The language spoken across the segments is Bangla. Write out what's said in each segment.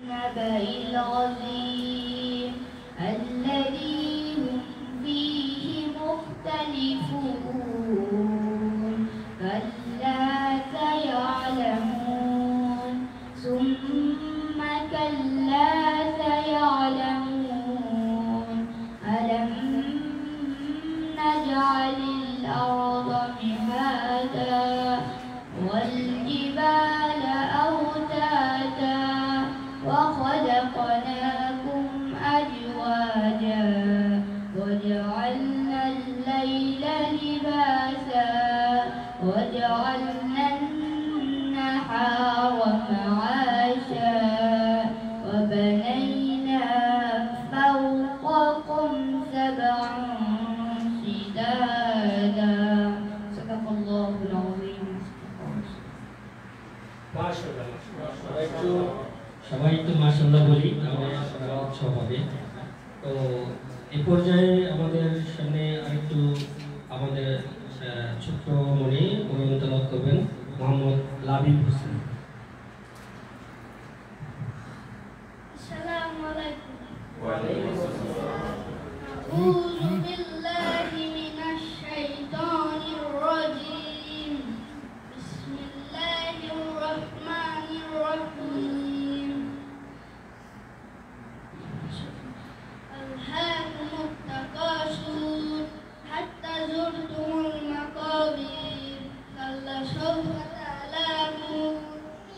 النبأ العظيم الذي هم فيه مختلفون كلا سيعلمون ثم كلا سيعلمون ألم نجعل الأرض مهادا والجبال أوتادا وخلقناكم أزواجا وجعلنا الليل لباسا وجعلنا النهار معاشا وبنينا فوقكم سبعا شدادا صدق الله العظيم সবাই একটু মাশাআল্লাহ বলি, আমাদের উৎসব হবে। তো এই পর্যায়ে আমাদের সামনে আরেকটু আমাদের ছোট্ট মনি কোরআন তেলাওয়াত করবেন মোহাম্মদ লাবিব হোসেন। আসসালামু আলাইকুম। ওয়া আলাইকুম আসসালাম। আউযু বিল্লাহি মিনাশ শাইতানির রাজীম। বিসমিল্লাহির রাহমানির রাহিম। আলহাকুমুত তাকাসুর হাত্তা যুরতুমুল মাকাবির কাল্লা সাওফা তা'লামুন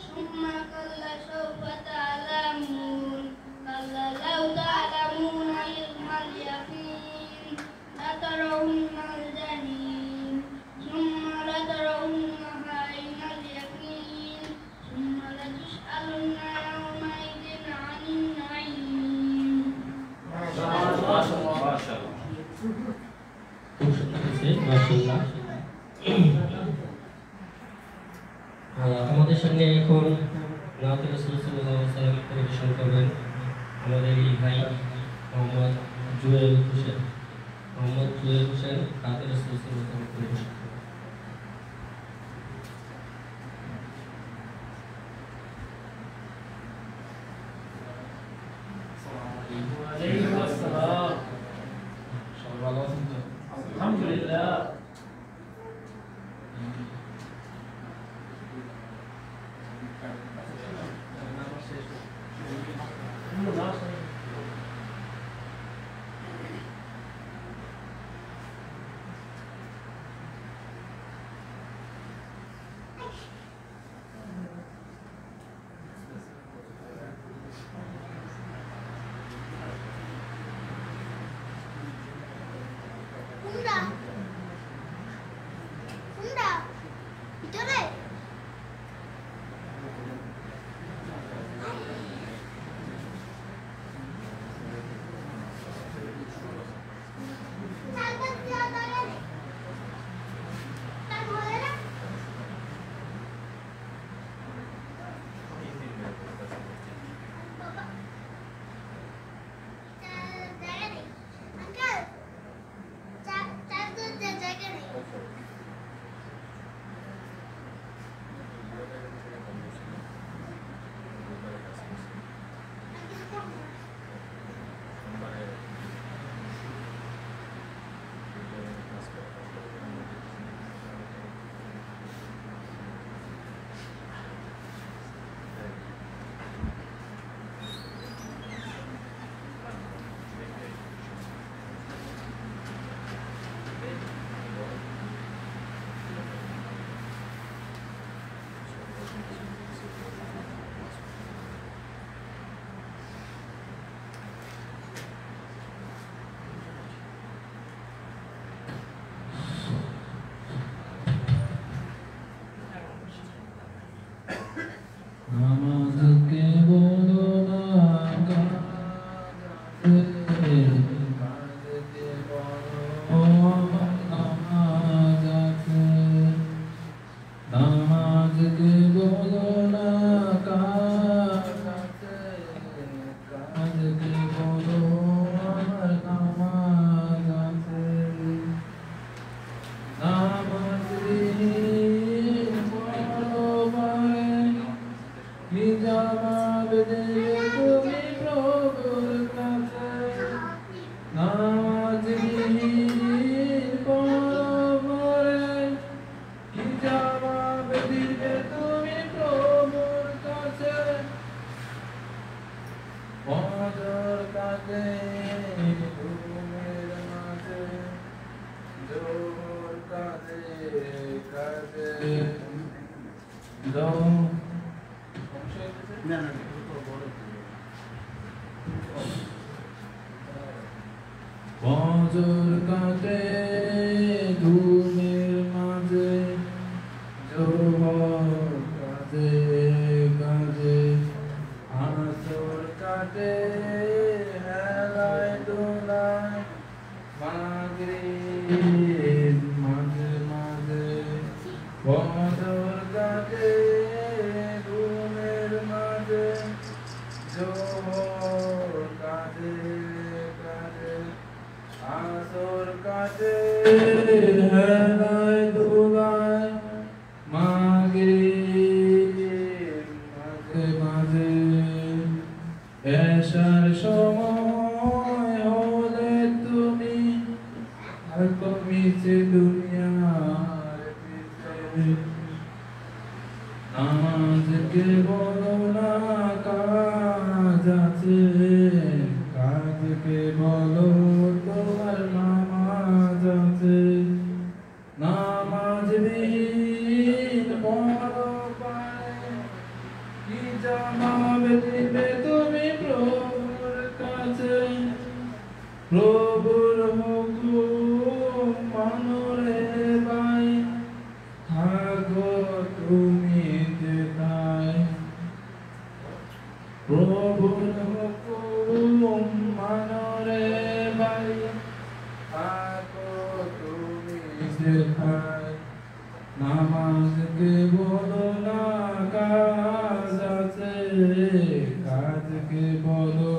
সুম্মা কাল্লা সাওফা তা'লামুন কাল্লা লাউ তা'লামুনা ইলমাল ইয়াকিন লাতারাউন্নাল জাহিম সুম্মা লাতারাউন্নাহা আইনাল ইয়াকিন সুম্মা লাতুসআলুন্না ইয়াওমাইযিন আনিন নাঈম। খুব সুন্দর হয়েছে, মাশাআল্লাহ। আমাদের সামনে এখন নাতে রাসূল সাল্লাল্লাহু আলাইহি ওয়াসাল্লাম পরিবেশন করবেন আমাদের এই ভাই মোহাম্মদ জুয়েল হোসেন। মোহাম্মদ জুয়েল হোসেন নাতে রাসূল সাল্লাল্লাহু আলাইহি ওয়াসাল্লাম পরিবেশন করবেন। ওয়ালাইকুম আসসালাম। সবাই ভালো আছেন তো? আলহামদুলিল্লাহ। চার্জ কাঁদে ঘুমের মাঝে জোহর কাঁদে কাঁদে ফজর কাঁদে ঘুমের মাঝে জোহর কাঁদে কাঁদে আসর কাঁদে হেলায় দোলায় মাগরিব মাঝে মাঝে ফজর কাঁদে ঘুমের মাঝে জোহর কাঁদে কাঁদে আসর কাঁদে হেলায় দোলায় মাগরিব মাঝে মাঝে এশার সময় হলে তুমি আর কমিছে দুনিয়ার পিছে নামাজকে বলো না কাজ আছে কাজকে বলো তোমার নামাজ আছে নামাজ বিহীন পরপারে কি জবাব দিবে তুমি প্রভুর কাছে প্রভুর হুকুম মানো রে ভাই থাকো তুমি যেথায় প্রভুর হুকুম মানো রে ভাই থাকো তুমি যেথায় নামাজকে বলো না কাজ আছে কাজকে বলো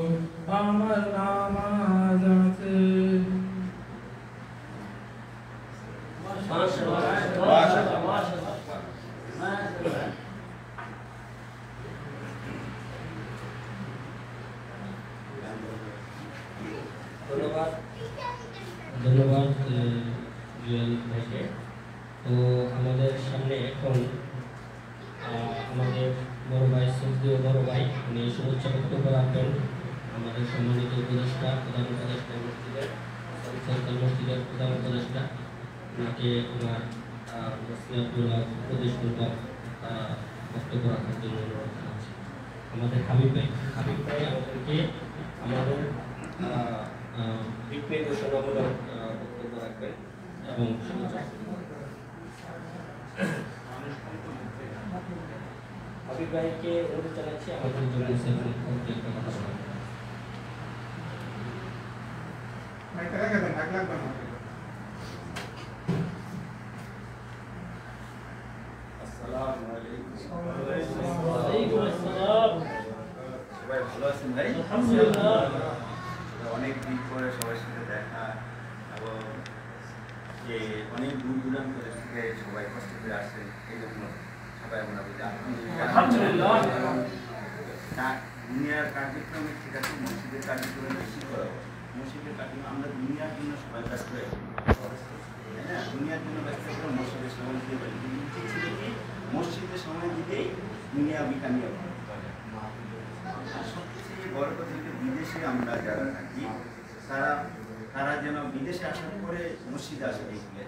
আমার নামাজ আছে ধন্যবাদ ধন্যবাদ জুয়েল ভাইকে। তো আমাদের সামনে এখন আমাদের বড় ভাই শ্রদ্ধেয় বড় ভাই উনি শুভেচ্ছা বক্তব্য রাখবেন। আমাদের সম্মানিত উপদেষ্টা প্রধান উপদেষ্টা মসজিদের সরকার মসজিদের প্রধান উপদেষ্টা ওনাকে ওনার উপদেশপূর্বক বক্তব্য রাখার জন্য অনুরোধ জানাচ্ছি। আমাদের হাবিব ভাই আমাদেরকে আমাদের বিজ্ঞান ঘোষণামূলক বক্তব্য রাখবেন এবং হাবিব ভাইকে অনুরোধ জানাচ্ছি আমাদের জন্য আসসালামু আলাইকুম। ওয়ালাইকুম আসসালাম। সবাই ভালো আছেন ভাই? আলহামদুলিল্লাহ। অনেক দিন পরে সবার সাথে দেখা এবং যে অনেক দূর দূরান্ত থেকে সবাই কষ্ট করে আসছেন এই জন্য সবাই আমরা বলি আলহামদুলিল্লাহ। দুনিয়ার কার্যক্রমে ঠিক আছে, মসজিদের কার্যক্রমে বেশি করা হয়। মসজিদের কার্যক্রম আমরা দুনিয়ার জন্য সবাই ব্যস্ত হয়ে তাই না? দুনিয়ার জন্য ব্যস্ত করে মসজিদের সময় দিতে পারি, কিন্তু উচিত ছিল কি মসজিদের সময় দিতেই দুনিয়া বিকানি হবে। আর সবচেয়ে বড় কথা হচ্ছে বিদেশে আমরা যারা থাকি তারা যেন বিদেশে আসার পরে মসজিদে আসে দেখলে।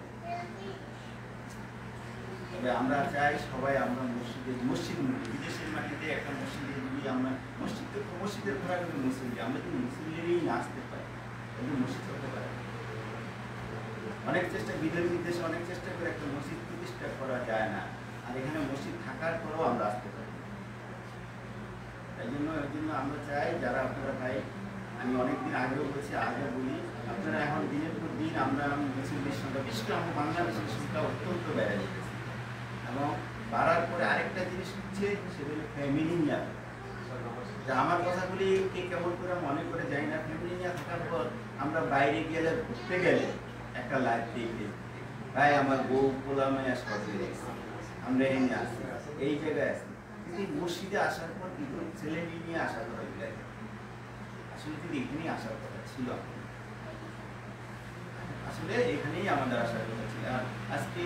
তবে আমরা চাই সবাই আমরা মসজিদ বিদেশের মাটিতে একটা মসজিদে যদি আমরা মসজিদের ঘোরা কিন্তু মুসলিম আমরা যদি মুসলিমেরই না আসতে পারি তাহলে মসজিদ হতে পারে। অনেক চেষ্টা বিদেশে অনেক চেষ্টা করে একটা মসজিদ প্রতিষ্ঠা করা যায় না, আর এখানে মসজিদ থাকার পরেও আমরা আসতে পারি। এই জন্য আমরা চাই যারা আপনারা ভাই, আমি অনেকদিন আগেও বলছি আগে বলি, আপনারা এখন দিনের পর দিন আমরা মুসলিমের সংখ্যা বিশেষ করে আমাদের বাংলাদেশের সংখ্যা অত্যন্ত বেড়ে যেতেছে এবং বাড়ার পরে আরেকটা জিনিস হচ্ছে সেটা হলো ফ্যামিলি নিয়ে। আমার কথাগুলি কে কেমন করে মনে করে যাই না, ফ্যামিলি নিয়ে থাকার পর আমরা বাইরে গেলে ঘুরতে গেলে একটা লাইফ দেখে ভাই আমার বউ পোলামায় সবই দেখছি আমরা এনে আসি এই জায়গায় আসি, কিন্তু মসজিদে আসার পর কিন্তু ছেলে নিয়ে আসার কথা আসলে যদি এখানেই আসার কথা ছিল, আসলে এখানেই আমাদের আসার কথা ছিল। আর আজকে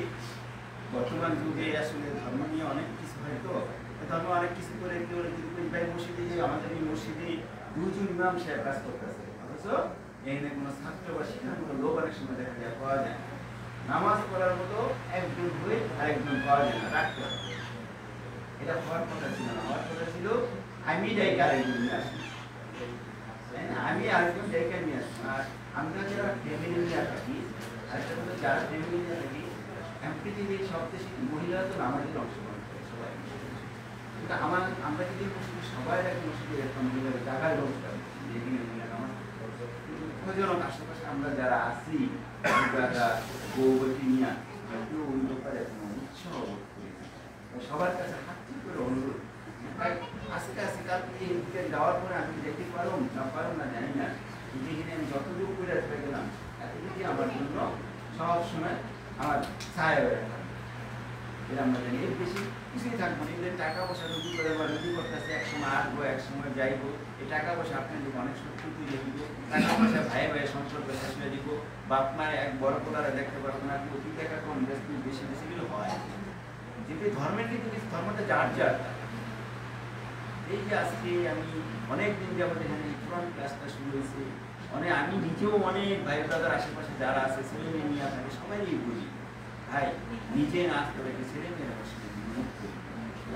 বর্তমান যুগে আসলে ধর্ম নিয়ে অনেক কিছু হয়, তো ধর্ম অনেক কিছু করে ভাই মসজিদে যে আমাদের এই মসজিদে দুজন ইমাম সাহেব কাজ করতেছে, অথচ এখানে কোনো ছাত্র বা শিক্ষার লোক অনেক সময় দেখা যায় পাওয়া যায় না। নামাজ পড়ার মতো একজন হয়ে আরেকজন পাওয়া যায় না, রাখতে হবে। এটা হওয়ার কথা ছিল না, হওয়ার কথা ছিল আমি ডাইকে আরেকজন নিয়ে আসি, তাই না? আমি আরেকজন ডাইকে নিয়ে আসি। আর আমরা যারা ফ্যামিলি নিয়ে থাকি, আরেকটা কথা, যারা ফ্যামিলি নিয়ে থাকি, পৃথিবীর সব দেশে মহিলারা তো নামাজের অংশগ্রহণ করে সবাই। কিন্তু আমরা যদি মসজিদে সবাই রাখি, মসজিদে একটা মহিলার জায়গার ব্যবস্থা যেখানে মহিলা নামাজ প্রয়োজন। আশেপাশে আমরা যারা আছি, বউবতী নিয়ে কেউ ওই ব্যাপারে উৎসাহ বোধ করি না। সবার কাছে হাত করে অনুরোধ, আস্তে আস্তে কাল থেকে যাওয়ার পরে আমি দেখতে পারো না পারো না জানি না, যেখানে আমি যতটুকু করে আসতে গেলাম এতটুকু আমার জন্য সব সময় আমার ছায়া হয়ে থাকবে। এটা আমরা জানি, এর বেশি কিছুই থাকবো না। এদের টাকা পয়সা রুজি করে বা রুজি করতেছে, এক সময় আসবো এক সময় যাইবো। এই টাকা পয়সা আপনার দিকে অনেক শক্তি তুলে দিব, টাকা পয়সা ভাই ভাই সম্পর্ক শেষ হয়ে দিব, বাপ মায়ের এক বড় কোলারা দেখতে পারবো না, অতি টাকা কম বেশি বেশি বেশিগুলো হয়। কিন্তু ধর্মের কিন্তু ধর্মটা যার যার। এই যে আজকে আমি অনেকদিন যাবো এখানে কোরআন ক্লাসটা শুরু হয়েছে, আমি নিজেও অনেক ভাই ব্রাদার আশেপাশে যারা আছে ছেলে মেয়ে নিয়ে থাকে সবাই বলি, ভাই নিজে না আসতে পারি ছেলে মেয়েরা বসে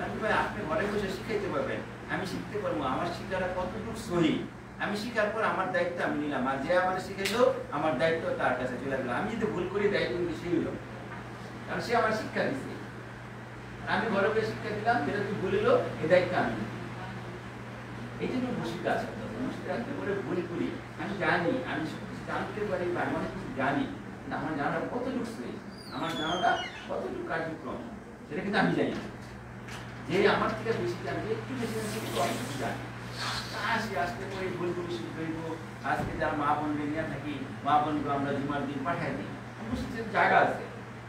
আমি ভাই আপনি ঘরে বসে শিখাইতে পারবেন, আমি শিখতে পারবো, আমার শিখাটা কতটুকু সহি, আমি শিখার পর আমার দায়িত্ব আমি নিলাম, আর যে আমার শিখাইলো আমার দায়িত্ব তার কাছে চলে গেল। আমি যদি ভুল করি দায়িত্ব কিন্তু সেই হলো, কারণ সে আমার শিক্ষা দিচ্ছে, আমি ঘরে বসে শিক্ষা দিলাম, যেটা তুই বলিল এই দায়িত্ব আমি। এই জন্য মসজিদে আছে, মসজিদে আসতে করে ভুল করি, আমি জানি, আমি সব কিছু জানতে পারি বা আমি অনেক কিছু জানি, কিন্তু আমার জানাটা কতটুকু সহি, আমার জানাটা কতটুকু কার্যক্রম সেটা কিন্তু আমি জানি না। যে আমার থেকে বেশি জানবে, একটু বেশি জানবে, অনেক কিছু জানি। আসি আসতে করে ভুল করে শুরু হইব। আজকে যারা মা বোনকে নিয়ে থাকি, মা বোনকে আমরা জুমার দিন পাঠাই দিই, মসজিদের জায়গা আছে,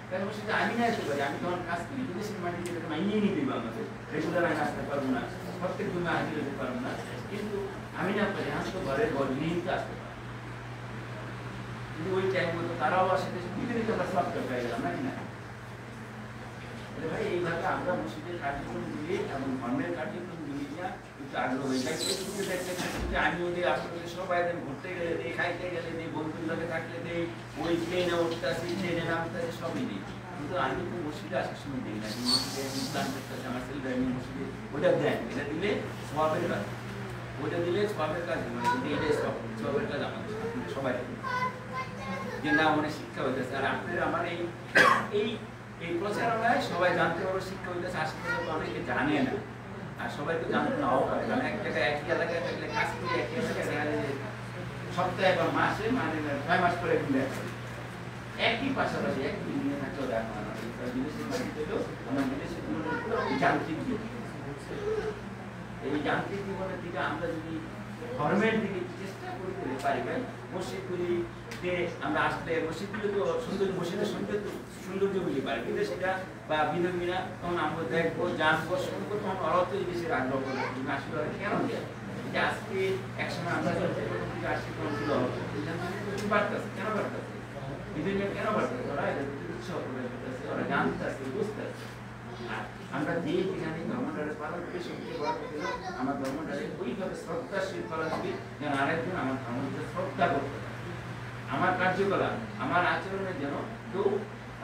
তাই মসজিদে আমি না আসতে পারি, আমি যখন কাজ করি বিদেশের মাটিতে মাইনিয়ে নিয়ে দিবো, আমাদের রেগুলার আমি আসতে পারবো না, প্রত্যেক জুমে হাজির হতে পারবো না, কিন্তু আমি না পারি, আমি তো ঘরের নিয়মিত আসতে পারি। কিন্তু ওই টাইম মতো তারাও আসে, বিভিন্ন আমরা সব পেয়ে গেলাম নাকি না? ভাই এইভাবে আমরা মসজিদের কার্যক্রমগুলি এবং ধর্মের কার্যক্রমগুলি নিয়ে একটু আগ্রহ হয়ে যায়। আমি ওদের আপনাদের সবাই ঘুরতে গেলে দিই, খাইতে গেলে দিই, বন্ধুর লোকে থাকলে দিই, ওই ট্রেনে উঠতেছি, ট্রেনে নামতেছি, সবই দিই। কিন্তু আমি তো মসজিদে আসার সময় দিই না, মসজিদে ইসলাম করতেছে আমার ছেলেরা, আমি মসজিদে ওটা দেন, এটা দিলে সবাবের কাজ, ওটা দিলে সবাবের কাজ, মানে কিন্তু এটাই সবাবের কাজ আমাদের সবাই যে না মানে শিক্ষা হইতেছে। আর আপনার আমার এই প্রচারণায় সবাই জানতে পারবো শিক্ষা হইতেছে, আশেপাশে তো অনেকে জানে না, আর সবাই তো জানতে নাও পারে, কারণ এক জায়গায় একই এলাকায় থাকলে কাজ করি, একই এলাকায় দেখা যায় সপ্তাহে বা মাসে মানে 6 মাস করে ঘুরে একই পাশাপাশি একই নিয়ে থাকলেও দেখা হয় না। বিদেশের বাড়িতে হলেও আমরা বিদেশের যান্ত্রিক জীবন, এই যান্ত্রিক জীবনের দিকে আমরা যদি ধর্মের দিকে চেষ্টা করতে পারি, ভাই মসজিদগুলিতে আমরা আসলে মসজিদগুলো তো সুন্দর, মসজিদের সৌন্দর্য বুঝতে পারি, কিন্তু সেটা বা বিধর্মীরা তখন আমরা দেখবো জানবো শুনবো, তখন ওরাও তো এই দেশের আগ্রহ করবো আসলে কেন দেয় যে আজকে একসময় আমরা আশীর্বাদ ছিল বাড়তেছে, কেন বাড়তেছে বিধর্মীরা, কেন বাড়তেছে, ওরা উৎসব করে করতেছে, ওরা জানতেছে, বুঝতেছে। আমরা যে যেখানে ধর্মটারে পালন করি সবচেয়ে বড় কথা হলো আমার ধর্মটারে ওইভাবে শ্রদ্ধাশীল পালন করি যেন আরেকজন আমার ধর্মকে শ্রদ্ধা করতে পারে, আমার কার্যকলাপ আমার আচরণের যেন কেউ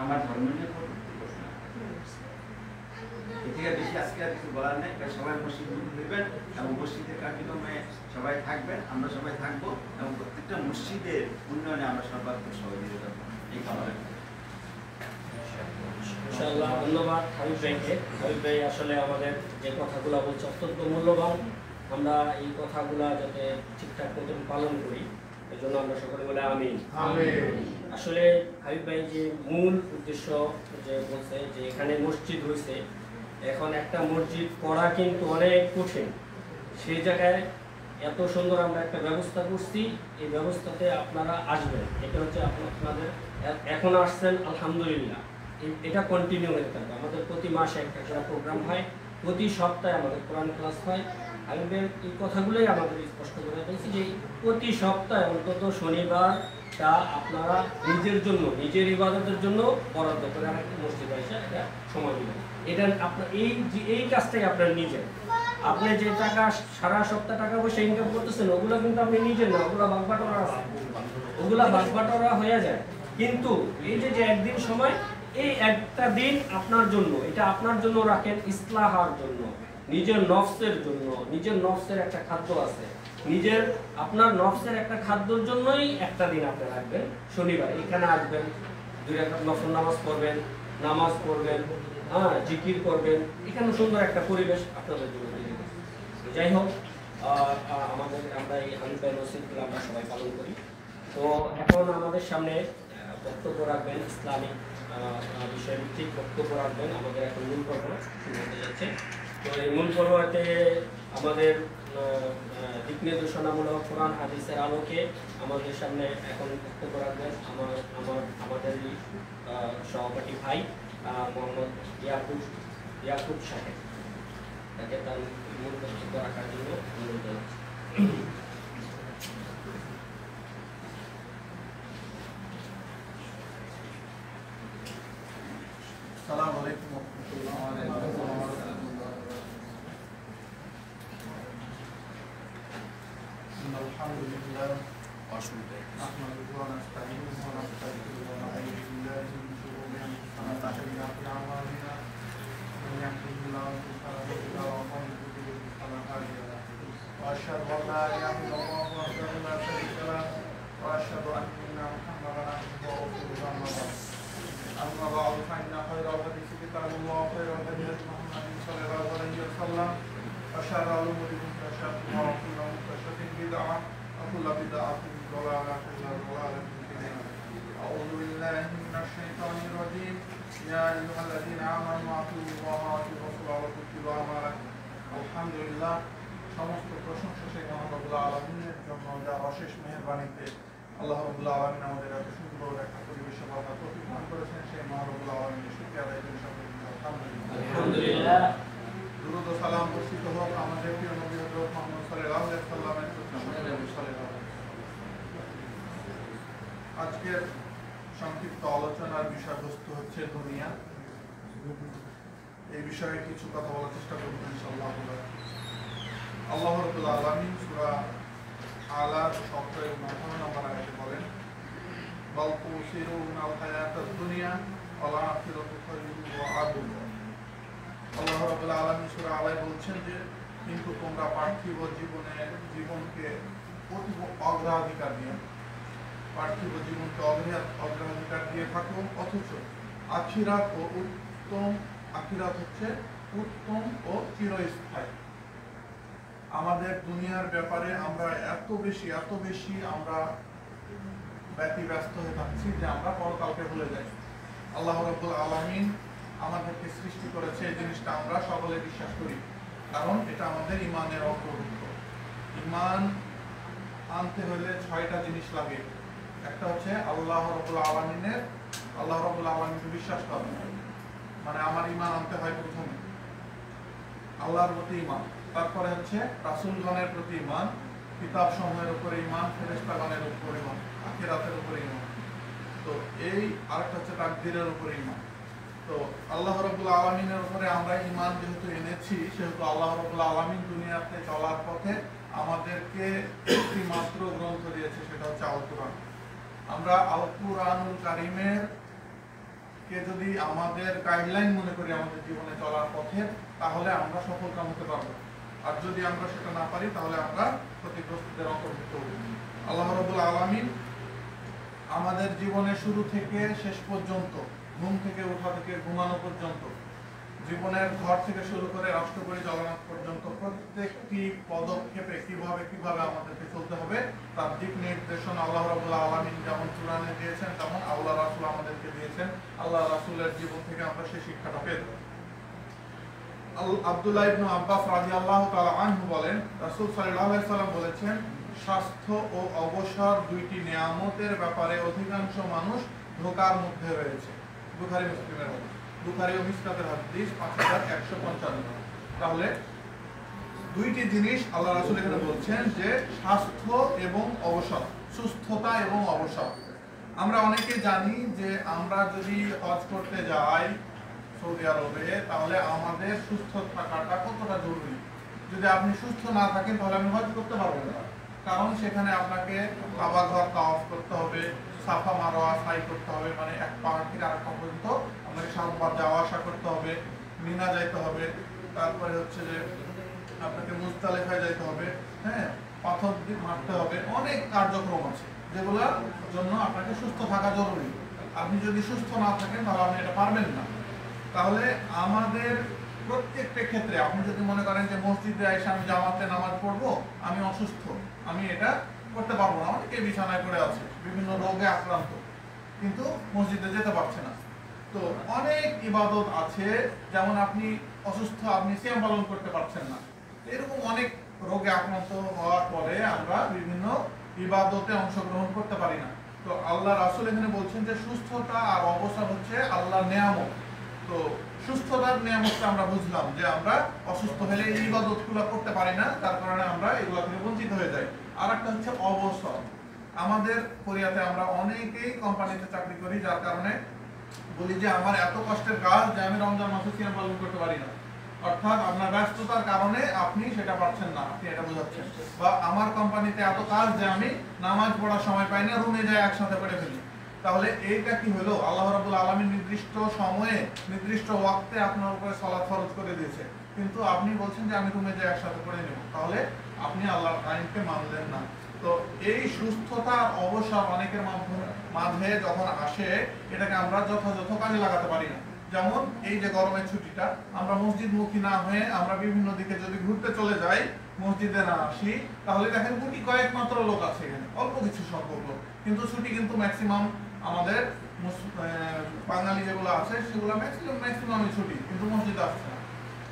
আমার ধর্ম নিয়ে কটূক্তি করতে না। এর থেকে বেশি আজকে আর কিছু বলার নেই। সবাই মসজিদে হইবেন এবং মসজিদের কার্যক্রমে সবাই থাকবেন, আমরা সবাই থাকবো এবং প্রত্যেকটা মসজিদের উন্নয়নে আমরা সর্বাত্মক সহযোগিতা করবো। এই কারণে ইনশাআল্লাহ ধন্যবাদ হাবিব ভাইকে। হাবিব ভাই আসলে আমাদের যে কথাগুলো বলছে অত্যন্ত মূল্যবান, আমরা এই কথাগুলো যাতে ঠিকঠাক মতন পালন করি এই জন্য আমরা সকলে বলে আমিন। আসলে হাবিব ভাই যে মূল উদ্দেশ্য যে বলছে যে এখানে মসজিদ হয়েছে, এখন একটা মসজিদ করা কিন্তু অনেক কঠিন, সেই জায়গায় এত সুন্দর আমরা একটা ব্যবস্থা করছি, এই ব্যবস্থাতে আপনারা আসবেন, এটা হচ্ছে আপনাদের এখন আসছেন আলহামদুলিল্লাহ, এটা কন্টিনিউ হতে থাকবে। আমাদের প্রতি মাসে একটা করে প্রোগ্রাম হয়, প্রতি সপ্তাহে আমাদের কোরআন ক্লাস হয়। আমি এই কথাগুলোই আমাদের স্পষ্ট করে দিয়েছি যে প্রতি সপ্তাহে অন্তত শনিবারটা আপনারা নিজের জন্য, নিজের ইবাদতের জন্য বরাদ্দ করে আমাকে মসজিদে এসে এটা সময় দিবেন। এটা আপনার এই কাজটাই আপনার নিজের, আপনি যে টাকা সারা সপ্তাহ টাকা পয়সা ইনকাম করতেছেন ওগুলো কিন্তু আপনি নিজের না, ওগুলো ভাগবাটোয়ারা আছে, ওগুলা ভাগবাটোয়ারা হয়ে যায়। কিন্তু এই যে যে একদিন সময়, এই একটা দিন আপনার জন্য, এটা আপনার জন্য রাখেন ইসলাহার জন্য, নিজের নফসের জন্য। নিজের নফসের একটা খাদ্য আছে, নিজের আপনার নফসের একটা খাদ্যর জন্যই একটা দিন আপনি রাখবেন। শনিবার এখানে আসবেন, 2 রাকাত নফল নামাজ পড়বেন, হ্যাঁ জিকির করবেন, এখানে সুন্দর একটা পরিবেশ আপনাদের জন্য তৈরি করবে। যাই হোক, আমরা এই হানিফ ভাই নসিহতগুলো আমরা সবাই পালন করি। তো এখন আমাদের সামনে বক্তব্য রাখবেন, ইসলামিক বিষয়ভিত্তিক বক্তব্য রাখবেন। আমাদের এখন মূল পর্ব শুরু হতে যাচ্ছে। তো এই মূল পর্বতে আমাদের দিক নির্দেশনামূলক কোরআন হাদিসের আলোকে আমাদের সামনে এখন বক্তব্য রাখবেন আমাদের সহপাঠী ভাই মোহাম্মদ ইয়াকুব সাহেব। তাকে তার মূল বক্তব্য রাখার জন্য অনুরোধ জানাচ্ছি। السلام عليكم ورحمة الله وبركاته. إن الحمد لله نحمده ونستعينه ونستغفره ونعوذ بالله من شرور أنفسنا وسيئات أعمالنا. من يهده الله فلا مضل له ومن يضلل فلا هادي له. وأشهد أن لا إله إلا الله وحده لا شريك له وأشهد أن محمدا عبده ورسوله. أما بعد فإن خير الحديث كتاب الله وخير الهدي هدي محمد صلى الله عليه وسلم وشر الأمور محدثاتها وكل محدثة بدعة وكل بدعة ضلالة وكل ضلالة في النار. أعوذ بالله من الشيطان الرجيم. يا أيها الذين آمنوا أطيعوا الله وأطيعوا الرسول وكتبوا أعمالكم. الحمد لله সমস্ত প্রশংসা সেই মহান রব্বুল আলামিনের জন্য, যার অশেষ মেহেরবানিতে আল্লাহ রাব্বুল আলামিন আমাদের এত সুন্দর একটা পরিবেশে বসার তৌফিক দান করেছেন। সেই মহান রব্বুল আলামিনের শুকরিয়া আদায় করি সকলে আলহামদুলিল্লাহ। দুরূদ ও সালাম বর্ষিত হোক আমাদের প্রিয় নবী হযরত মুহাম্মদ সাল্লাল্লাহু আলাইহি ওয়াসাল্লামের প্রতি। আজকের সংক্ষিপ্ত আলোচনার বিষয়বস্তু হচ্ছে দুনিয়া। এই বিষয়ে কিছু কথা বলার চেষ্টা করব ইনশাআল্লাহ। আল্লাহ রাব্বুল আলামিন সূরা আলার 17 এবং 18 নম্বর আয়াতে বলেন, বাল তুসিরুনাল হায়াতাদ দুনিয়া ওয়াল আখিরাতু খায়রুন ওয়া আবকা। আল্লাহ রাব্বুল আলামিন সূরা আলায় বলছেন যে কিন্তু তোমরা পার্থিব জীবনকে অগ্রাধিকার দিয়ে থাকো, অথচ আখিরাত হচ্ছে উত্তম ও চিরস্থায়ী। আমাদের দুনিয়ার ব্যাপারে আমরা এত বেশি আমরা ব্যতিব্যস্ত হয়ে থাকছি যে আমরা পরকালকে ভুলে যাই। আল্লাহ রাব্বুল আলামিন আমাদেরকে সৃষ্টি করেছে, এই জিনিসটা আমরা সকলে বিশ্বাস করি, কারণ এটা আমাদের ঈমানের অন্তর্ভুক্ত। ঈমান আনতে হলে 6টা জিনিস লাগে। একটা হচ্ছে আল্লাহ রাব্বুল আলামিনকে বিশ্বাস করা, মানে আমার ঈমান আনতে হয় প্রথমে আল্লাহর প্রতি ঈমান, তারপরে হচ্ছে রাসূলগণের প্রতি ঈমান, কিতাব সমূহের উপরে ঈমান, ফেরেশতাগণের উপরে ঈমান, আখিরাতের উপরে ঈমান। তো এই আরেকটা হচ্ছে তাকদীরের উপরে ঈমান। তো আল্লাহ রাব্বুল আলামিনের উপরে আমরা ঈমান যেহেতু এনেছি, সেহেতু আল্লাহ রাব্বুল আলামিন দুনিয়াতে চলার পথে আমাদেরকে একটি মাত্র গ্রন্থ দিয়েছে, সেটা হচ্ছে আল কুরআন। আমরা আল কুরআনুল কারীমের কে যদি আমাদের গাইডলাইন মনে করি আমাদের জীবনে চলার পথে, তাহলে আমরা সফলকাম হতে পারবো। আর যদি আমরা সেটা না পারি, তাহলে আমরা ক্ষতিগ্রস্তদের অন্তর্ভুক্ত হব। আল্লাহ রাব্বুল আলামিন আমাদের জীবনের শুরু থেকে শেষ পর্যন্ত, ঘুম থেকে ওঠা থেকে ঘুমানো পর্যন্ত, জীবনের ঘর থেকে শুরু করে রাষ্ট্র পরিচালনা পর্যন্ত প্রত্যেকটি পদক্ষেপে কিভাবে আমাদেরকে চলতে হবে তার দিক নির্দেশনা আল্লাহ রাব্বুল আলামিন যেমন কুরআনে দিয়েছেন, তেমন আল্লাহ রাসূল আমাদেরকে দিয়েছেন। আল্লাহ রাসূলের জীবন থেকে আমরা সেই শিক্ষাটা পেয়ে থাকি। আব্দুল্লাহ ইবনে আব্বাস রাদিয়াল্লাহু তাআলা আনহু বলেন, রাসূল সাল্লাল্লাহু আলাইহি সাল্লাম বলেছেন, স্বাস্থ্য ও অবসর দুইটি নিয়ামতের ব্যাপারে অধিকাংশ মানুষ ধোঁকার মধ্যে রয়েছে। বুখারী মুসলিমের হাদিস, বুখারী ও মিসকাতের হাদিস 5155। তাহলে দুইটি জিনিস আল্লাহ রাসূল এখানে বলছেন যে স্বাস্থ্য এবং অবসর, সুস্থতা এবং অবসর। আমরা অনেকে জানি যে আমরা যদি হজ করতে যাই সৌদি আরবে, তাহলে আমাদের সুস্থ থাকাটা কতটা জরুরি। যদি আপনি সুস্থ না থাকেন তাহলে আপনি হজ করতে পারবেন না, কারণ সেখানে আপনাকে কাবা ঘর তাওয়াফ করতে হবে, সাফা মারোয়া সাই করতে হবে, মানে এক পাহাড় থেকে আরেক পাহাড় পর্যন্ত আপনাকে 7 বার যাওয়া আসা করতে হবে, মিনা যাইতে হবে, তারপরে হচ্ছে যে আপনাকে মুজদালিফায় যাইতে হবে, হ্যাঁ, পাথর মারতে হবে, অনেক কার্যক্রম আছে যেগুলোর জন্য আপনাকে সুস্থ থাকা জরুরি। আপনি যদি সুস্থ না থাকেন তাহলে আপনি এটা পারবেন না। তাহলে আমাদের প্রত্যেকটা ক্ষেত্রে আপনি যদি মনে করেন যে মসজিদে এসে আমি জামাতে নামাজ পড়বো, আমি অসুস্থ, আমি এটা করতে পারবো না, অনেকে বিছানায় পড়ে আছে, বিভিন্ন রোগে আক্রান্ত, কিন্তু মসজিদে যেতে পারছে না। তো অনেক ইবাদত আছে, যেমন আপনি অসুস্থ, আপনি সিয়াম পালন করতে পারছেন না, এরকম অনেক রোগে আক্রান্ত হওয়ার পরে আমরা বিভিন্ন ইবাদতে অংশগ্রহণ করতে পারি না। তো আল্লাহ রাসূল এখানে বলছেন যে সুস্থতা আর অবস্থা হচ্ছে আল্লাহর নিয়ামত। তো সুস্থতার নিয়ামতটা আমরা বুঝলাম যে আমরা অসুস্থ হলে এই ইবাদতগুলো করতে পারি না, তার কারণে আমরা এগুলো থেকে বঞ্চিত হয়ে যাই। আর একটা হচ্ছে অবসর। আমাদের কোরিয়াতে আমরা অনেকেই কোম্পানিতে চাকরি করি, যার কারণে বলি যে আমার এত কষ্টের কাজ যে আমি রমজান মাসে সিয়াম পালন করতে পারি না, অর্থাৎ আপনার ব্যস্ততার কারণে আপনি সেটা পারছেন না, আপনি এটা বোঝাচ্ছেন। বা আমার কোম্পানিতে এত কাজ যে আমি নামাজ পড়ার সময় পাই না, রুমে যাই একসাথে পড়ে ফেলি। তাহলে এইটা কি হলো? আল্লাহ রাব্বুল আলামিন নির্দিষ্ট সময়ে নির্দিষ্ট ওয়াক্তে আপনার উপরে সালাত ফরজ করে দিয়েছে, কিন্তু আপনি বলছেন যে আমি রুমে যাই একসাথে পড়ে নেব, তাহলে আপনি আল্লাহর আইনকে মানলেন না। তো এই সুস্থতা আর অবসর অনেকের মাঝে যখন আসে, এটাকে আমরা যথাযথ কাজে লাগাতে পারি না। যেমন এই যে গরমের ছুটিটা, আমরা মসজিদমুখী না হয়ে আমরা বিভিন্ন দিকে যদি ঘুরতে চলে যাই, মসজিদে না আসি, তাহলে দেখেন গুটি কয়েক মাত্র লোক আছে এখানে, অল্প কিছু সংখ্যক লোক, কিন্তু ছুটি কিন্তু ম্যাক্সিমাম আমাদের বাঙালি যেগুলো আছে সেগুলো ম্যাক্সিমামই ছুটি, কিন্তু মসজিদে আসছে না।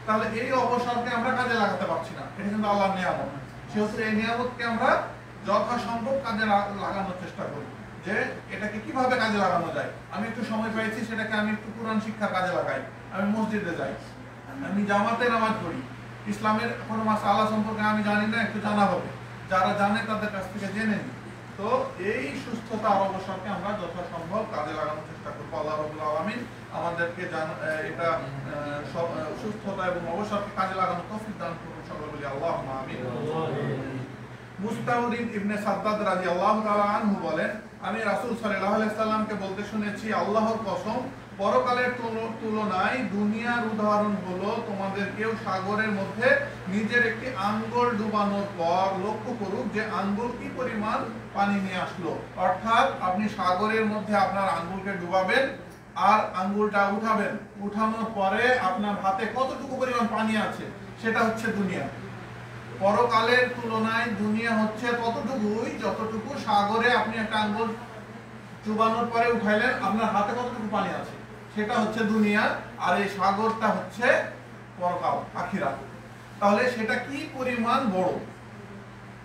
তাহলে এই অবসরকে আমরা কাজে লাগাতে পারছি না, এটা কিন্তু আল্লাহর নিয়ামত। সেহেতু এই নিয়ামতকে আমরা যথাসম্ভব কাজে লাগানোর চেষ্টা করি, যে এটাকে কিভাবে কাজে লাগানো যায়। আমি একটু সময় পেয়েছি, সেটাকে আমি একটু কোরআন শিক্ষার কাজে লাগাই, আমি মসজিদে যাই, আমি জামাতে নামাজ পড়ি, ইসলামের কোনো মাসআলা সম্পর্কে আমি জানি না, একটু জানা হবে, যারা জানে তাদের কাছ থেকে জেনে নিই। তো এই সুস্থতা আর অবসরকে আমরা যথাসম্ভব কাজে লাগানোর চেষ্টা করবো। আল্লাহ রাব্বুল আলামিন আমাদেরকে এটা সুস্থতা এবং অবসরকে কাজে লাগানোর তৌফিক দান করুন, সকলে বলি আল্লাহুম্মা আমিন। মুস্তাউরিদ ইবনে সাদ্দাদ রাদিয়াল্লাহু তাআলা আনহু বলেন, আমি রাসূল সাল্লাল্লাহু আলাইহি সাল্লামকে বলতে শুনেছি, আল্লাহর কসম, পরকালের তুলনায় দুনিয়ার উদাহরণ হলো তোমাদের কেউ সাগরের মধ্যে নিজের একটি আঙ্গুল ডুবানোর পর লক্ষ্য করুক যে আঙ্গুল কি পরিমাণ পানি নিয়ে আসলো। অর্থাৎ আপনি সাগরের মধ্যে আপনার আঙ্গুলকে ডুবাবেন আর আঙ্গুলটা উঠাবেন, উঠানোর পরে আপনার হাতে কতটুকু পরিমাণ পানি আছে সেটা হচ্ছে দুনিয়া। পরকালের তুলনায় দুনিয়া হচ্ছে ততটুকুই যতটুকু সাগরে আপনি একটা আঙ্গুল চুবানোর পরে উঠাইলেন, আপনার হাতে কতটুকু পানি আছে সেটা হচ্ছে দুনিয়া, আর এই সাগরটা হচ্ছে পরকাল, আখিরাত। তাহলে সেটা কি পরিমাণ বড়,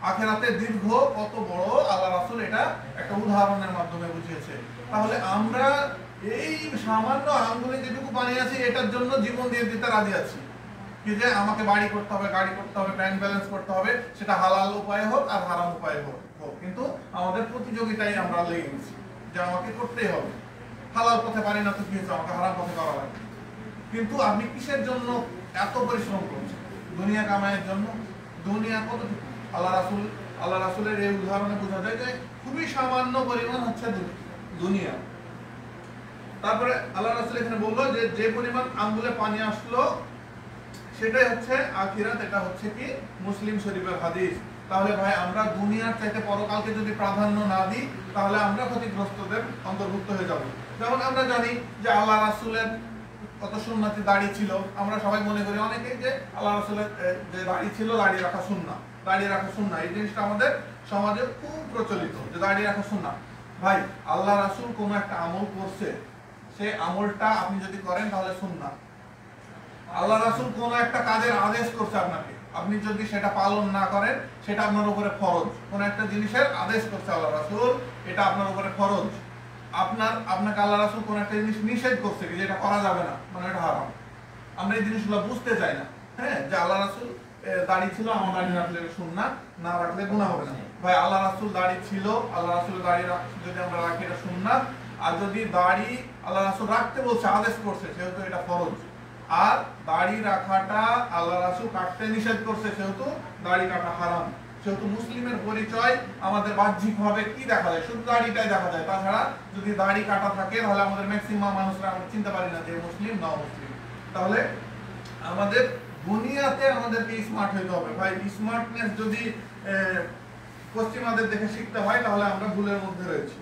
আখিরাতে দীর্ঘ কত বড়, আল্লাহ রাসূল এটা একটা উদাহরণের মাধ্যমে বুঝিয়েছে। তাহলে আমরা এই সামান্য আঙ্গুলে যেটুকু পানি আছে এটার জন্য জীবন দিয়ে দিতে রাজি আছি, কি যে আমাকে বাড়ি করতে হবে, গাড়ি করতে হবে, ব্যাংক ব্যালেন্স করতে হবে, সেটা হালাল উপায়ে হোক আর হারাম উপায়ে হোক, কিন্তু আমাদের প্রতিযোগিতায় আমরা লেগে গেছি যে আমাকে করতেই হবে। হালাল পথে পারি না তো কি হচ্ছে, আমাকে হারাম পথে করা লাগবে। কিন্তু আপনি কিসের জন্য এত পরিশ্রম করছেন? দুনিয়া কামাইয়ের জন্য। দুনিয়া কতটুকু? আল্লাহ রাসূলের এই উদাহরণে বোঝা যায় যে খুবই সামান্য পরিমাণ হচ্ছে দুনিয়া। তারপরে আল্লাহ রাসূল এখানে বললো যে যে পরিমাণ আঙ্গুলে পানি আসলো সেটাই হচ্ছে আখিরাত, এটা হচ্ছে কি মুসলিম শরীফের হাদিস। তাহলে ভাই আমরা দুনিয়ার চাইতে পরকালকে যদি প্রাধান্য না দিই তাহলে আমরা ক্ষতিগ্রস্তদের অন্তর্ভুক্ত হয়ে যাব। যেমন আমরা জানি যে আল্লাহ রাসূলের কত সুন্নতি দাড়ি ছিল, আমরা সবাই মনে করি অনেকে যে আল্লাহ রাসূলের যে দাড়ি ছিল, দাড়ি রাখা সুন্নাহ, দাড়ি রাখা সুন্নাহ, এই জিনিসটা আমাদের সমাজে খুব প্রচলিত যে দাড়ি রাখা সুন্নাহ। ভাই আল্লাহ রাসূল কোন একটা আমল করছে, সেই আমলটা আপনি যদি করেন তাহলে সুন্নাহ। আল্লাহ রাসূল কোন একটা কাজের আদেশ করছে আপনাকে, আপনি যদি সেটা পালন না করেন সেটা আপনার উপরে ফরজ। কোন একটা জিনিসের আদেশ করছে আল্লাহ রাসূল, এটা আপনার উপরে ফরজ। আপনাকে আল্লাহ রাসূল কোন একটা জিনিস নিষেধ করছে যে এটা করা যাবে না, মানে এটা হারাম। আমরা এই জিনিসগুলো বুঝতে চাই না, হ্যাঁ, যে আল্লাহ রাসূল দাড়ি ছিল, আমার দাড়ি রাখলে সুন্নাহ, না রাখলে গুনাহ হবে না। ভাই আল্লাহ রাসূল দাড়ি ছিল, আল্লাহ রাসূল দাড়ি যদি আমরা রাখি এটা সুন্নাহ, আর যদি দাড়ি আল্লাহ রাসূল রাখতে বলছে, আদেশ করছে, সেহেতু এটা ফরজ। আর দাড়ি রাখাটা আল্লাহ রাসূল কাটতে নিষেধ করছে, সেহেতু দাড়ি কাটা হারাম। সেহেতু মুসলিমের পরিচয় আমাদের বাহ্যিকভাবে কি দেখা যায়, শুধু দাড়িটাই দেখা যায়। তাছাড়া যদি দাড়ি কাটা থাকে তাহলে আমাদের ম্যাক্সিমাম মানুষরা আমরা চিনতে পারি না যে মুসলিম না মুসলিম। তাহলে আমাদের দুনিয়াতে আমাদেরকে স্মার্ট হইতে হবে ভাই। স্মার্টনেস যদি পশ্চিমাদের দেখে শিখতে হয় তাহলে আমরা ভুলের মধ্যে রয়েছি।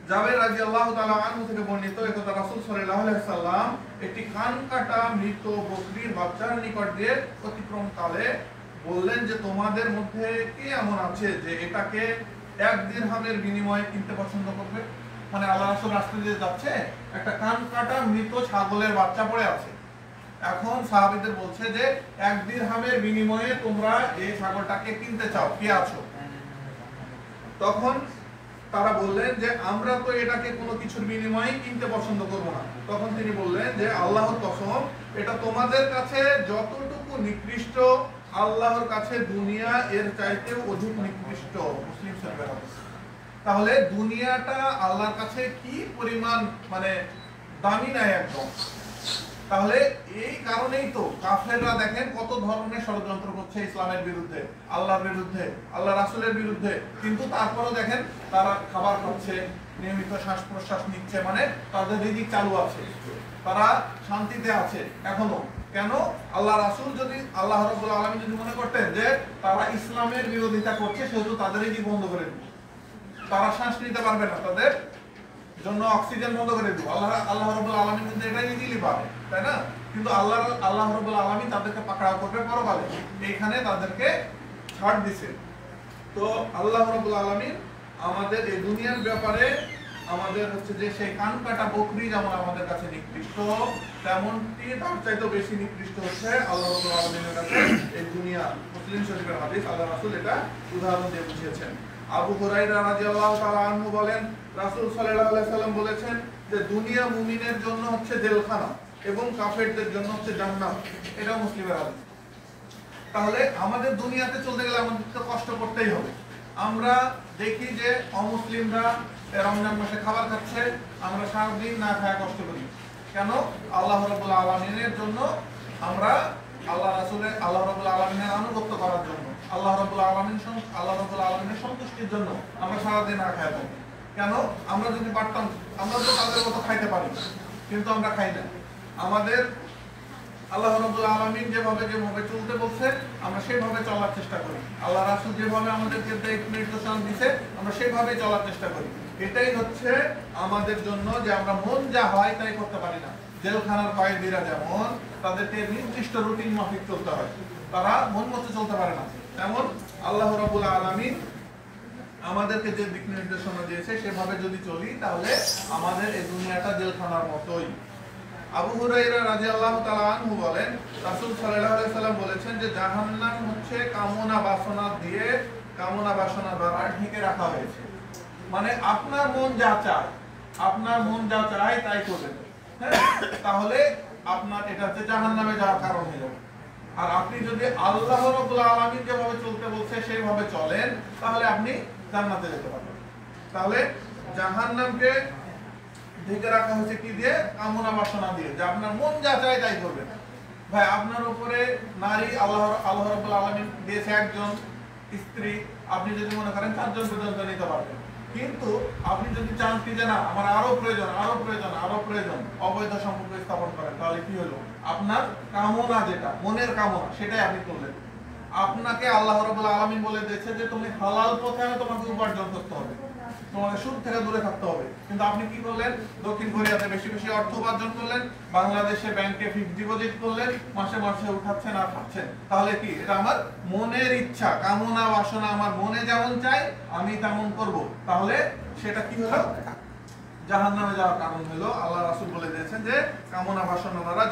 জাবের রাদিয়াল্লাহু তাআলা আনহু থেকে বর্ণিত, একদা রাসূল সাল্লাল্লাহু আলাইহি সাল্লাম একটি কান কাটা মৃত বকরির বাচ্চার নিকট দিয়ে অতিক্রম কালে বললেন যে তোমাদের মধ্যে কে এমন আছে যে এটাকে 1 দিরহামের বিনিময়ে কিনতে পছন্দ করবে? মানে আল্লাহ রাসূল রাস্তা দিয়ে যাচ্ছে, একটা কান কাটা মৃত ছাগলের বাচ্চা পড়ে আছে। এখন সাহাবীদের বলছে যে 1 দিরহামের বিনিময়ে তোমরা এই ছাগলটাকে কিনতে চাও, কে আছো? তখন তারা বললেন যে আমরা তো এটাকে কোনো কিছুর বিনিময়ে কিনতে পছন্দ করব না। তখন তিনি বললেন যে আল্লাহর কসম, এটা তোমাদের কাছে যতটুকু নিকৃষ্ট আল্লাহর কাছে দুনিয়া এর চাইতেও অধিক নিকৃষ্ট। মুসলিম শরীফের হাদিস। তাহলে দুনিয়াটা আল্লাহর কাছে কি পরিমাণ মানে দামি নাই একদম। তাহলে এই কারণেই তো কাফেররা দেখেন কত ধরনের ষড়যন্ত্র করছে ইসলামের বিরুদ্ধে, আল্লাহর বিরুদ্ধে, আল্লাহ রাসূলের বিরুদ্ধে, কিন্তু তারপরেও দেখেন তারা খাবার খাচ্ছে, নিয়মিত শ্বাস প্রশ্বাস নিচ্ছে, মানে তাদের রিজিক চালু আছে, তারা শান্তিতে আছে এখনো। কেন? আল্লাহ রাসূল যদি, আল্লাহ রাব্বুল আলামিন যদি মনে করতেন যে তারা ইসলামের বিরোধিতা করছে, সেহেতু তাদের রিজিক বন্ধ করে দিত, তারা শ্বাস নিতে পারবে না, তাদের জন্য অক্সিজেন বন্ধ করে দিব। আল্লাহ রাব্বুল আলামিন কিন্তু এটা ইজিলি পাবে, তাই না? কিন্তু আল্লাহ রাব্বুল আলামিন তাদেরকে পাকড়াও করবে পরকালে, এইখানে তাদেরকে ছাড় দিছে। তো আল্লাহ রাব্বুল আলামিন আমাদের এই দুনিয়ার ব্যাপারে আমাদের হচ্ছে যে সেই কান কাটা বকরি যেমন আমাদের কাছে নিকৃষ্ট, তেমনটি তার চাইতেও বেশি নিকৃষ্ট হচ্ছে আল্লাহ রাব্বুল আলামিনের কাছে এই দুনিয়া। মুসলিম শরীফের হাদিস, আল্লাহ রাসূল এটা উদাহরণ দিয়ে বুঝিয়েছেন। আবু হুরায়রা রাদিয়াল্লাহু তাআলা আনহু বলেন, রাসূল সাল্লাল্লাহু আলাইহি সাল্লাম বলেছেন যে দুনিয়া মুমিনের জন্য হচ্ছে জেলখানা এবং কাফেরদের জন্য হচ্ছে জান্নাত। এটা মুসলিমের হাদিস। তাহলে আমাদের দুনিয়াতে চলতে গেলে আমাদের তো কষ্ট করতেই হবে। আমরা দেখি যে অমুসলিমরা রমজান মাসে খাবার খাচ্ছে, আমরা সারাদিন না খায় কষ্ট করি। কেন? আল্লাহ রাব্বুল আলামিনের জন্য আমরা আল্লাহ রাব্বুল আলামিনের আনুগত্য করার জন্য, আল্লাহ রাব্বুল আলামিনের সন্তুষ্টির জন্য আমরা সারাদিন না খায় থাকি। কেন? আমরা যদি পারতাম, আমরা তো তাদের মতো খাইতে পারি, কিন্তু আমরা খাই না। আমাদের আল্লাহ রাব্বুল আলামিন যেভাবে চলতে বলছে আমরা সেভাবে চলার চেষ্টা করি। আল্লাহ রাসূল যেভাবে আমাদেরকে নির্দেশনা দিয়েছে আমরা সেভাবে চলার চেষ্টা করি। এটাই হচ্ছে আমাদের জন্য যে আমরা মন যা হয় তাই করতে পারি না। জেলখানার কয়েদিরা যেমন তাদেরকে নির্দিষ্ট রুটিন মাফিক চলতে হয়, তারা মন মতো চলতে পারে না, তেমন আল্লাহ রাব্বুল আলামিন আমাদেরকে যে দিক নির্দেশনা দিয়েছে সেভাবে যদি চলি তাহলে আমাদের এই দুনিয়াটা জেলখানার মতোই। আবু হুরায়রা রাদিয়াল্লাহু তাআলা আনহু বলেন, রাসূল সাল্লাল্লাহু আলাইহি সাল্লাম বলেছেন যে জাহান্নাম হচ্ছে কামনা বাসনা দ্বারা ঢেকে রাখা হয়েছে। মানে আপনার মন যা চায় তাই করবেন, তাহলে আপনার এটা হচ্ছে জাহান্নামে যাওয়ার কারণ হয়ে যাবে। আর আপনি যদি আল্লাহ রাব্বুল আলামিন যেভাবে চলতে বলছে সেইভাবে চলেন তাহলে আপনি জান্নাতে যেতে পারবেন। তাহলে জাহান্নামকে ঢেকে রাখা হয়েছে কি দিয়ে? কামনা বাসনা দিয়ে, যে আপনার মন যা চায় তাই করবেন। ভাই আপনার উপরে নারী আল্লাহ রাব্বুল আলামিন দিয়েছে একজন স্ত্রী, আপনি যদি মনে করেন 4 জন পর্যন্ত নিতে পারবেন, কিন্তু আপনি যদি চান কি যে না আমার আরো প্রয়োজন, অবৈধ সম্পর্ক স্থাপন করেন, তাহলে কি হলো? আপনার কামনা যেটা মনের কামনা সেটাই আপনি করলেন। আপনাকে আল্লাহ রাব্বুল আলামিন বলে দিয়েছে যে তুমি হালাল পথে তোমাকে উপার্জন করতে হবে, তোমাকে সুদ থেকে দূরে থাকতে হবে, কিন্তু আপনি কি করলেন? দক্ষিণ কোরিয়াতে বেশি বেশি অর্থ উপার্জন করলেন, বাংলাদেশে ব্যাংকে ফিক্সড ডিপোজিট করলেন, মাসে মাসে উঠাচ্ছেন আর খাচ্ছেন। তাহলে কি? এটা আমার মনের ইচ্ছা, কামনা বাসনা, আমার মনে যেমন চাই আমি তেমন করব। তাহলে সেটা কি হলো? জাহান্নামে যাওয়ার কারণ হলো। আল্লাহ রাসূল বলে দিয়েছেন যে কামনা বাসনা দ্বারা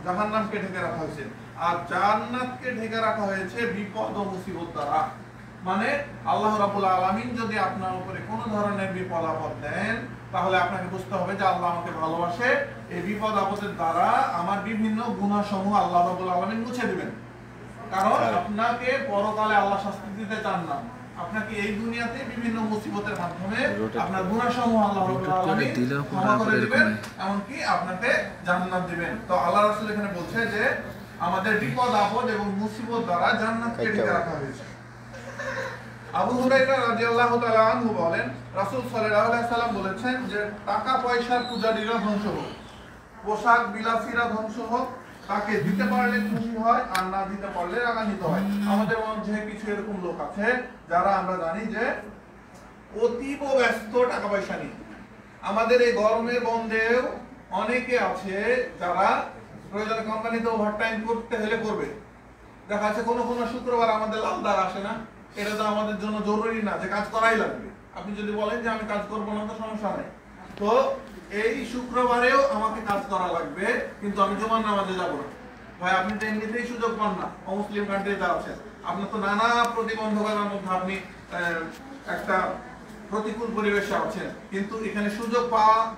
জাহান্নামকে ঢেকে রাখা হয়েছে, আর জান্নাতকে ঢেকে রাখা হয়েছে বিপদ ও মুসিবত দ্বারা। মানে আল্লাহ রাব্বুল আলামিন যদি আপনার উপরে কোনো ধরনের বিপদ আপদ দেন তাহলে আপনাকে বুঝতে হবে যে আল্লাহ আমাকে ভালোবাসে, এই বিপদ আপদের দ্বারা আমার বিভিন্ন গুনাহসমূহ আল্লাহ রাব্বুল আলামিন মুছে দিবেন। কারণ আপনাকে পরকালে আল্লাহ শাস্তি দিতে চান না, আপনাকে এই দুনিয়াতে বিভিন্ন মুসিবতের মাধ্যমে আপনার গুনাহসমূহ আল্লাহ রাব্বুল আলামিন ক্ষমা করে দিবেন, এমনকি আপনাকে জান্নাত দিবেন। তো আল্লাহ রাসূল এখানে বলছে যে আমাদের বিপদ আপদ এবং মুসিবত দ্বারা জান্নাতকে ঢেকে রাখা হয়েছে। আবু হুরায়রা রাদিয়াল্লাহু তাআলা আনহু বলেন, রাসূল সাল্লাল্লাহু আলাইহি সাল্লাম বলেছেন যে টাকা পয়সার পূজারীরা ধ্বংস হোক, পোশাক বিলাসীরা ধ্বংস হোক, তাকে দিতে পারলে খুশি হয় আর না দিতে পারলে রাগান্বিত হয়। আমাদের মধ্যে কিছু এরকম লোক আছে যারা আমরা জানি যে অতীব ব্যস্ত টাকা পয়সা নিয়ে। আমাদের এই গরমের বন্ধেও অনেকে আছে যারা প্রয়োজনে কোম্পানিতে ওভারটাইম করতে হলে করবে। দেখা যাচ্ছে কোনো কোনো শুক্রবার আমাদের লালদার আসে না, এটা তো আমাদের জন্য জরুরি না যে কাজ করাই লাগবে। আপনি যদি বলেন যে আমি কাজ করবো না তো সমস্যা নেই, তো এই শুক্রবারেও আমাকে কাজ করা লাগবে, কিন্তু আমি জুমার নামাজে যাব না। ভাই আপনি তো এমনিতেই সুযোগ পান না, অমুসলিম কান্ট্রিতে আছেন, আপনার তো নানা প্রতিবন্ধকতার মধ্যে আপনি একটা প্রতিকূল পরিবেশে আছেন, কিন্তু এখানে সুযোগ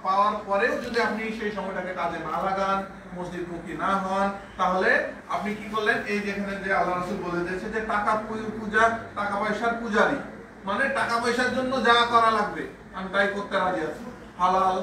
পাওয়ার পরেও যদি আপনি সেই সময়টাকে কাজে না লাগান, মসজিদমুখী না হন, তাহলে আপনি কি করলেন? এই যেখানে যে আল্লাহ রাসূল বলে দিয়েছে যে টাকা পূজা, টাকা পয়সার পূজারী, মানে টাকা পয়সার জন্য যা করা লাগবে আমি তাই করতে রাজি আছি, হালাল